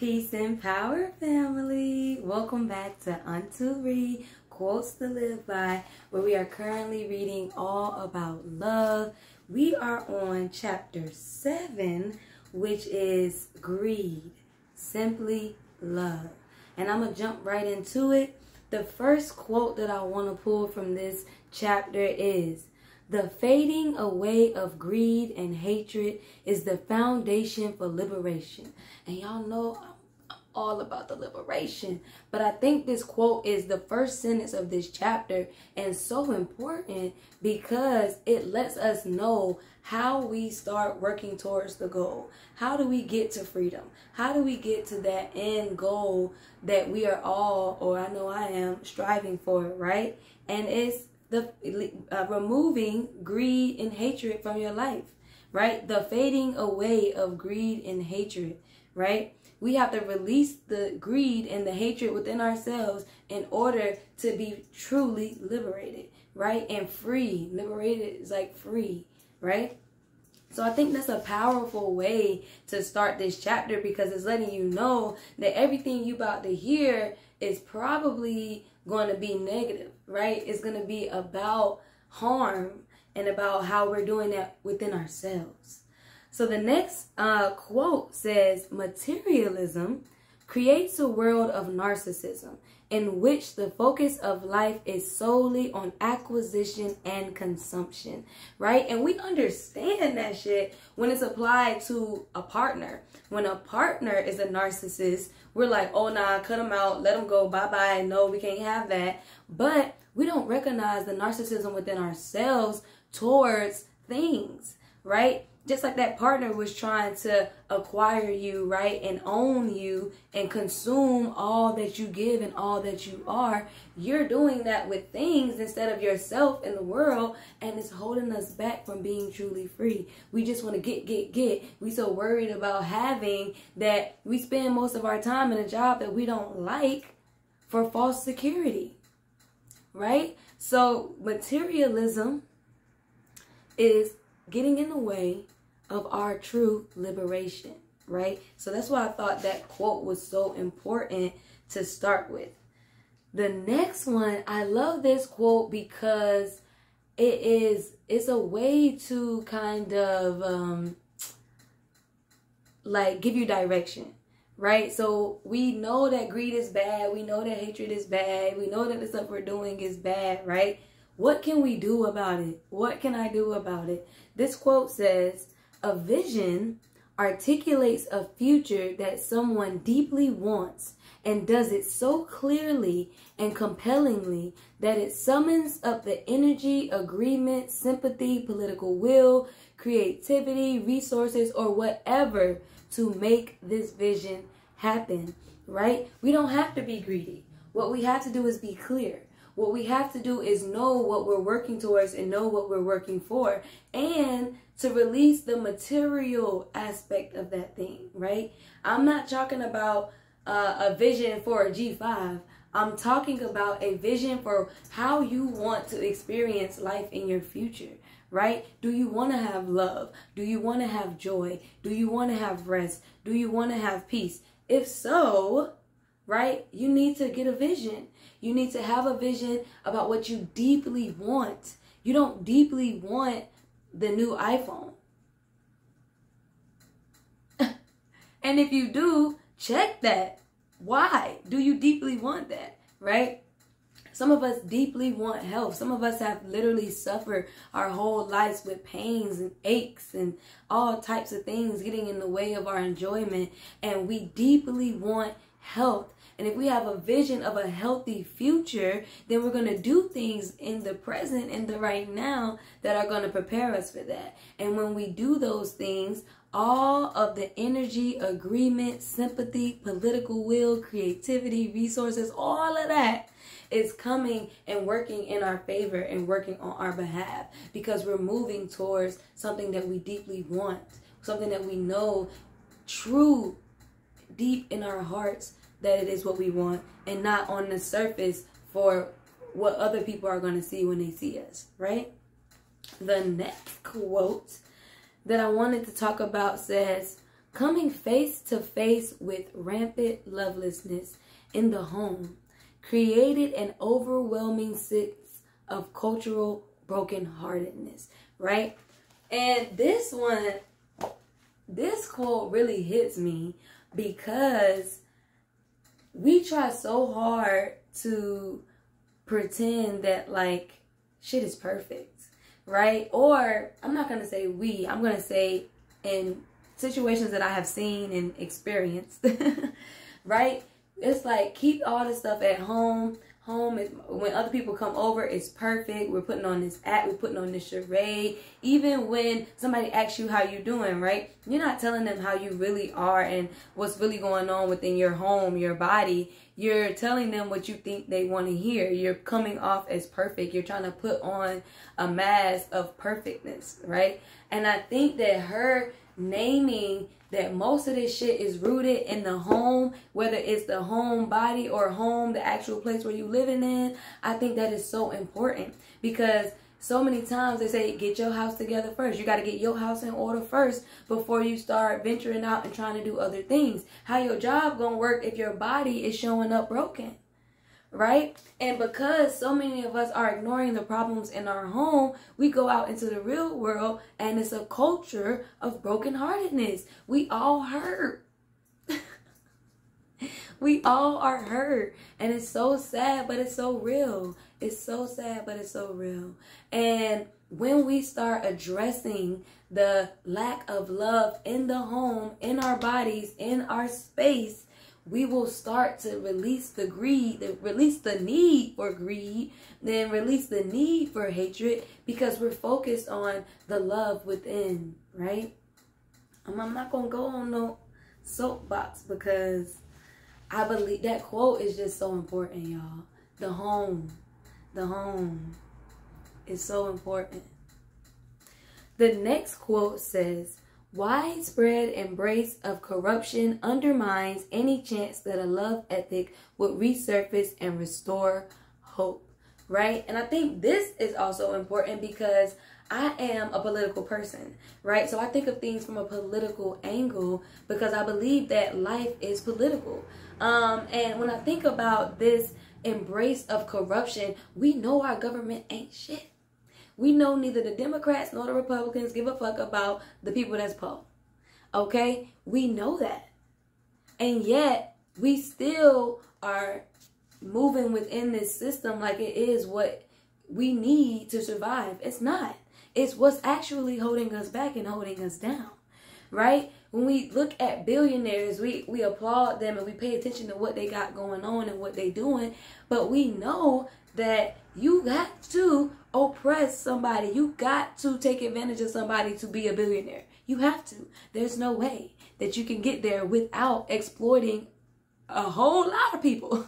Peace and power, family. Welcome back to Unto Read, Quotes to Live By, where we are currently reading all about love. We are on chapter 7, which is greed, simply love. And I'm going to jump right into it. The first quote that I want to pull from this chapter is, "The fading away of greed and hatred is the foundation for liberation." And y'all know I'm all about the liberation. But I think this quote is the first sentence of this chapter and so important because it lets us know how we start working towards the goal. How do we get to freedom? How do we get to that end goal that we are all, or I know I am, striving for, right? And it's the removing greed and hatred from your life, right? The fading away of greed and hatred, right? We have to release the greed and the hatred within ourselves in order to be truly liberated, right? And free. Liberated is like free, right? So I think that's a powerful way to start this chapter because it's letting you know that everything you about to hear is probably going to be negative, right? It's going to be about harm and about how we're doing that within ourselves. So the next quote says, "Materialism creates a world of narcissism in which the focus of life is solely on acquisition and consumption," right? And we understand that shit when it's applied to a partner. When a partner is a narcissist, we're like, oh, nah, cut them out, let them go, bye-bye, no, we can't have that. But we don't recognize the narcissism within ourselves towards things, right? Just like that partner was trying to acquire you, right, and own you and consume all that you give and all that you are, you're doing that with things instead of yourself in the world, and it's holding us back from being truly free. We just want to get. We so worried about having that we spend most of our time in a job that we don't like for false security, right? So materialism is getting in the way of our true liberation, right? So that's why I thought that quote was so important to start with. The next one, I love this quote because it's a way to kind of like give you direction, right? So we know that greed is bad, we know that hatred is bad, we know that the stuff we're doing is bad, right? What can we do about it? What can I do about it? This quote says, "A vision articulates a future that someone deeply wants and does it so clearly and compellingly that it summons up the energy, agreement, sympathy, political will, creativity, resources, or whatever to make this vision happen," right? We don't have to be greedy. What we have to do is be clear. What we have to do is know what we're working towards and know what we're working for, and to release the material aspect of that thing, right? I'm not talking about a vision for a G5. I'm talking about a vision for how you want to experience life in your future, right? Do you want to have love? Do you want to have joy? Do you want to have rest? Do you want to have peace? If so, right, you need to get a vision. You need to have a vision about what you deeply want. You don't deeply want the new iPhone. And if you do, check that. Why do you deeply want that, right? Some of us deeply want health. Some of us have literally suffered our whole lives with pains and aches and all types of things getting in the way of our enjoyment. And we deeply want health. And if we have a vision of a healthy future, then we're going to do things in the present, in the right now, that are going to prepare us for that. And when we do those things, all of the energy, agreement, sympathy, political will, creativity, resources, all of that is coming and working in our favor and working on our behalf because we're moving towards something that we deeply want, something that we know true deep in our hearts that it is what we want, and not on the surface for what other people are going to see when they see us, right? The next quote that I wanted to talk about says, coming face to face with rampant lovelessness in the home created an overwhelming sense of cultural brokenheartedness, right? And this quote really hits me because we try so hard to pretend that like shit is perfect, right? Or I'm not going to say we, I'm going to say in situations that I have seen and experienced, right? It's like keep all this stuff at home. Home is when other people come over, it's perfect. We're putting on this act, we're putting on this charade. Even when somebody asks you how you doing, right? You're not telling them how you really are and what's really going on within your home, your body. You're telling them what you think they want to hear. You're coming off as perfect. You're trying to put on a mask of perfectness, right? And I think that her naming that most of this shit is rooted in the home, whether it's the home body or home, the actual place where you living in, I think that is so important because so many times they say, get your house together first. You got to get your house in order first before you start venturing out and trying to do other things. How your job gonna work if your body is showing up broken? Right? And because so many of us are ignoring the problems in our home, we go out into the real world and it's a culture of brokenheartedness. We all hurt. We all are hurt. And it's so sad, but it's so real. It's so sad, but it's so real. And when we start addressing the lack of love in the home, in our bodies, in our space, we will start to release the greed, release the need for greed, then release the need for hatred because we're focused on the love within, right? I'm not going to go on no soapbox because I believe that quote is just so important, y'all. The home is so important. The next quote says, widespread embrace of corruption undermines any chance that a love ethic would resurface and restore hope, right? And I think this is also important because I am a political person, right? So I think of things from a political angle because I believe that life is political. And when I think about this embrace of corruption, we know our government ain't shit. We know neither the Democrats nor the Republicans give a fuck about the people that's poor. Okay? We know that. And yet, we still are moving within this system like it is what we need to survive. It's not. It's what's actually holding us back and holding us down. Right? When we look at billionaires, we applaud them and we pay attention to what they got going on and what they doing. But we know that you got to oppress somebody. You got to take advantage of somebody to be a billionaire. You have to. There's no way that you can get there without exploiting a whole lot of people.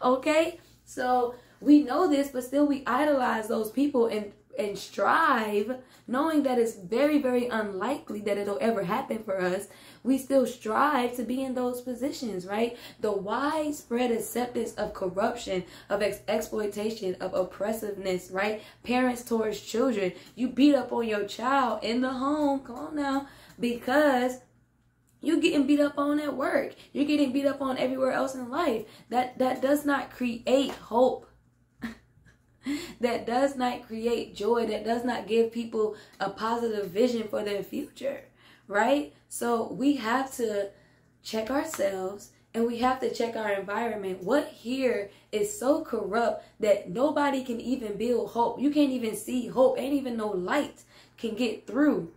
Okay? So we know this, but still we idolize those people and strive, knowing that it's very, very unlikely that it'll ever happen for us. We still strive to be in those positions, right? The widespread acceptance of corruption, of exploitation, of oppressiveness, right? Parents towards children. You beat up on your child in the home, come on now, because you're getting beat up on at work. You're getting beat up on everywhere else in life. That does not create hope. That does not create joy. That does not give people a positive vision for their future, right? So we have to check ourselves and we have to check our environment. What here is so corrupt that nobody can even build hope. You can't even see hope. Ain't even no light can get through,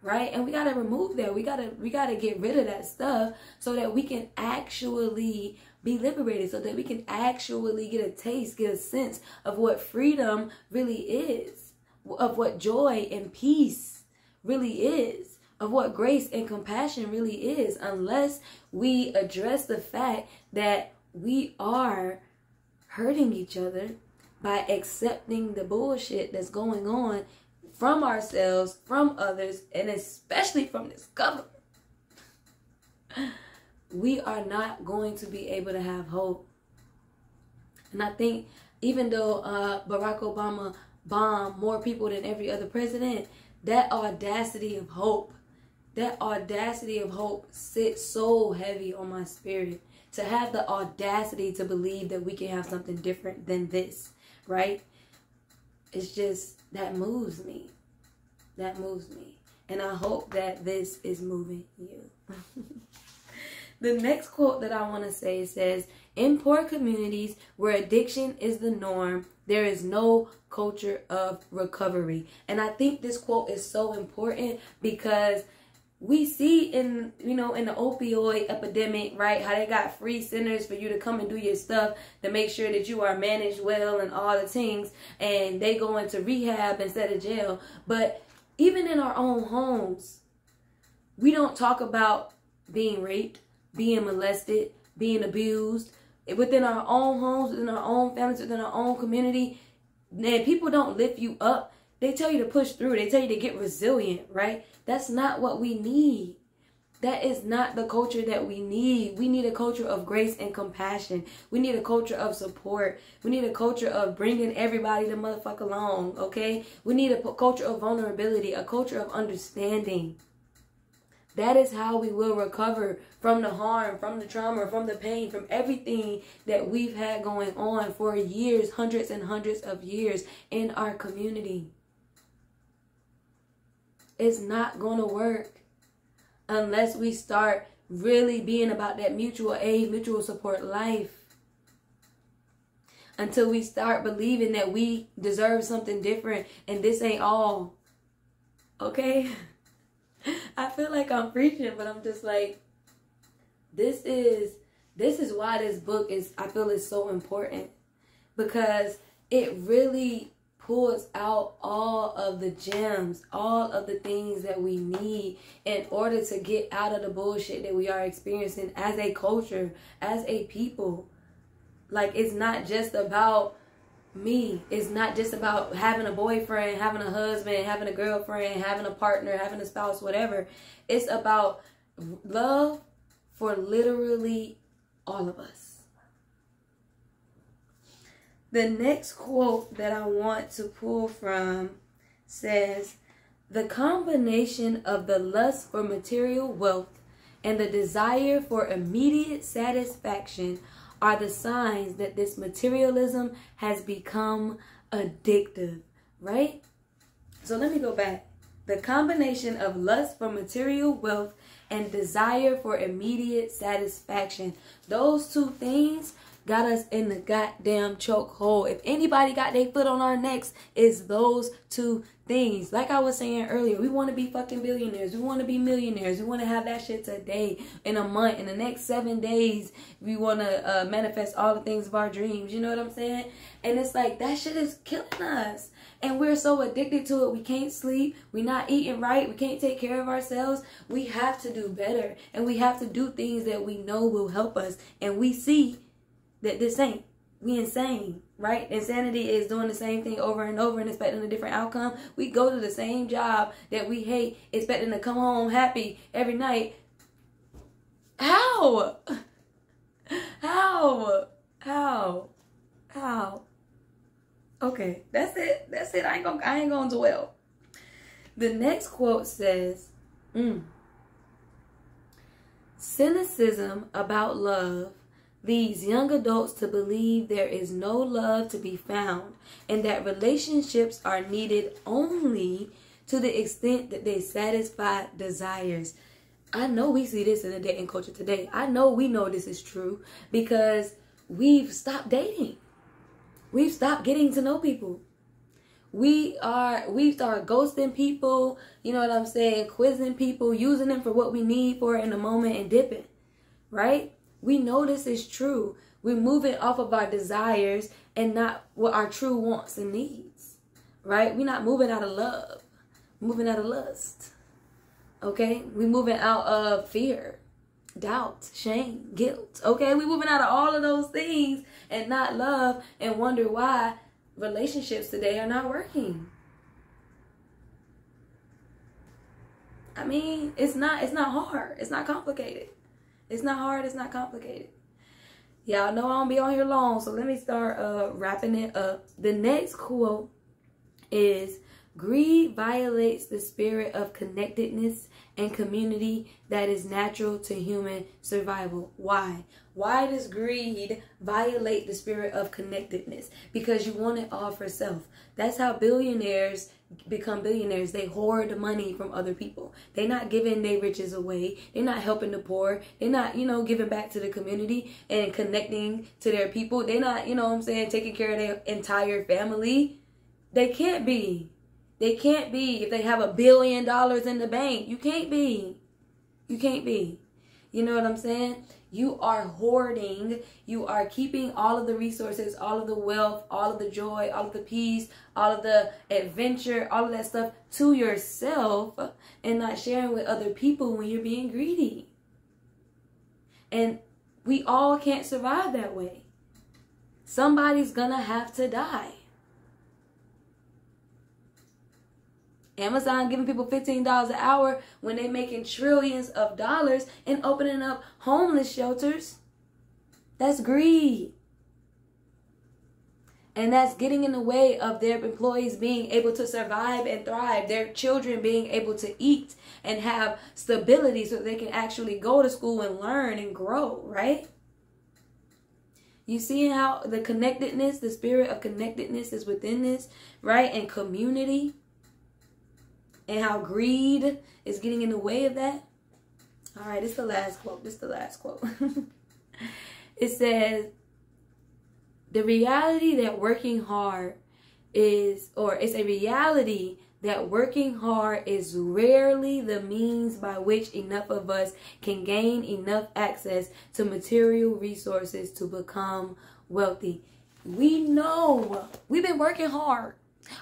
right? And we got to remove that. We got to get rid of that stuff so that we can actually be liberated, so that we can actually get a taste, get a sense of what freedom really is, of what joy and peace really is, of what grace and compassion really is, unless we address the fact that we are hurting each other by accepting the bullshit that's going on from ourselves, from others, and especially from this government. We are not going to be able to have hope. And I think even though Barack Obama bombed more people than every other president, that audacity of hope That audacity of hope sits so heavy on my spirit. To have the audacity to believe that we can have something different than this, right? It's just, that moves me. That moves me. And I hope that this is moving you. The next quote that I want to say says, in poor communities where addiction is the norm, there is no culture of recovery. And I think this quote is so important because we see in the opioid epidemic, right, how they got free centers for you to come and do your stuff to make sure that you are managed well and all the things, and they go into rehab instead of jail. But even in our own homes, we don't talk about being raped, being molested, being abused. Within our own homes, within our own families, within our own community, and people don't lift you up. They tell you to push through. They tell you to get resilient, right? That's not what we need. That is not the culture that we need. We need a culture of grace and compassion. We need a culture of support. We need a culture of bringing everybody the motherfucker along, okay? We need a culture of vulnerability, a culture of understanding. That is how we will recover from the harm, from the trauma, from the pain, from everything that we've had going on for years, hundreds and hundreds of years in our community. It's not going to work unless we start really being about that mutual aid, mutual support life. Until we start believing that we deserve something different and this ain't all. Okay? I feel like I'm preaching, but I'm just like, this is why this book is, I feel, is so important. Because it really pulls out all of the gems, all of the things that we need in order to get out of the bullshit that we are experiencing as a culture, as a people. Like, it's not just about me. It's not just about having a boyfriend, having a husband, having a girlfriend, having a partner, having a spouse, whatever. It's about love for literally all of us. The next quote that I want to pull from says, the combination of the lust for material wealth and the desire for immediate satisfaction are the signs that this materialism has become addictive, right? So let me go back. The combination of lust for material wealth and desire for immediate satisfaction. Those two things got us in the goddamn chokehold. If anybody got their foot on our necks, it's those two things. Like I was saying earlier, we want to be fucking billionaires. We want to be millionaires. We want to have that shit today, in a month, in the next 7 days. We want to manifest all the things of our dreams. You know what I'm saying? And it's like, that shit is killing us. And we're so addicted to it. We can't sleep. We're not eating right. We can't take care of ourselves. We have to do better. And we have to do things that we know will help us. And we see that this ain't. We insane, right? Insanity is doing the same thing over and over and expecting a different outcome. We go to the same job that we hate, expecting to come home happy every night. How? How? How? How? Okay, that's it. That's it. I ain't gonna dwell. The next quote says, cynicism about love leads young adults to believe there is no love to be found and that relationships are needed only to the extent that they satisfy desires. I know we see this in the dating culture today. I know we know this is true because we've stopped dating. We've stopped getting to know people. We start ghosting people, you know what I'm saying, quizzing people, using them for what we need for in the moment and dipping, right? We know this is true. We're moving off of our desires and not what our true wants and needs, right? We're not moving out of love. We're moving out of lust, okay? We're moving out of fear, doubt, shame, guilt, okay? We're moving out of all of those things and not love and wonder why relationships today are not working. I mean, it's not hard. It's not complicated. It's not hard. It's not complicated. Y'all know I don't be on here long, so let me start wrapping it up. The next quote is, Greed violates the spirit of connectedness and community that is natural to human survival. Why? Why does greed violate the spirit of connectedness? Because you want it all for self. That's how billionaires become billionaires. They hoard money from other people. They're not giving their riches away. They're not helping the poor. They're not, giving back to the community and connecting to their people. They're not, taking care of their entire family. They can't be. They can't be if they have $1 billion in the bank. You can't be. You can't be. You know what I'm saying? You are hoarding. You are keeping all of the resources, all of the wealth, all of the joy, all of the peace, all of the adventure, all of that stuff to yourself and not sharing with other people when you're being greedy. And we all can't survive that way. Somebody's gonna have to die. Amazon giving people $15 an hour when they're making trillions of dollars and opening up homeless shelters. That's greed. And that's getting in the way of their employees being able to survive and thrive. Their children being able to eat and have stability so they can actually go to school and learn and grow, right? You see how the connectedness, the spirit of connectedness is within this, right? And community. And how greed is getting in the way of that. All right, this is the last quote. This is the last quote. It says, the reality that working hard is, or it's a reality that working hard is rarely the means by which enough of us can gain enough access to material resources to become wealthy. We know we've been working hard.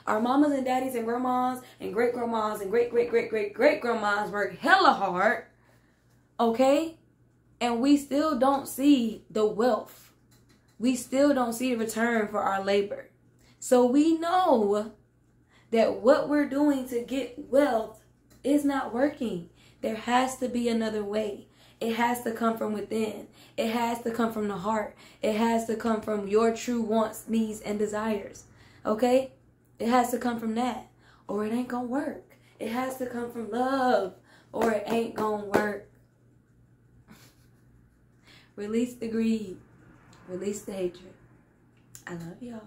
Our mamas and daddies and grandmas and great-grandmas and great-great-great-great-great-grandmas work hella hard, okay? And we still don't see the wealth. We still don't see a return for our labor. So we know that what we're doing to get wealth is not working. There has to be another way. It has to come from within. It has to come from the heart. It has to come from your true wants, needs, and desires, okay? It has to come from that, or it ain't gonna work. It has to come from love, or it ain't gonna work. Release the greed. Release the hatred. I love y'all.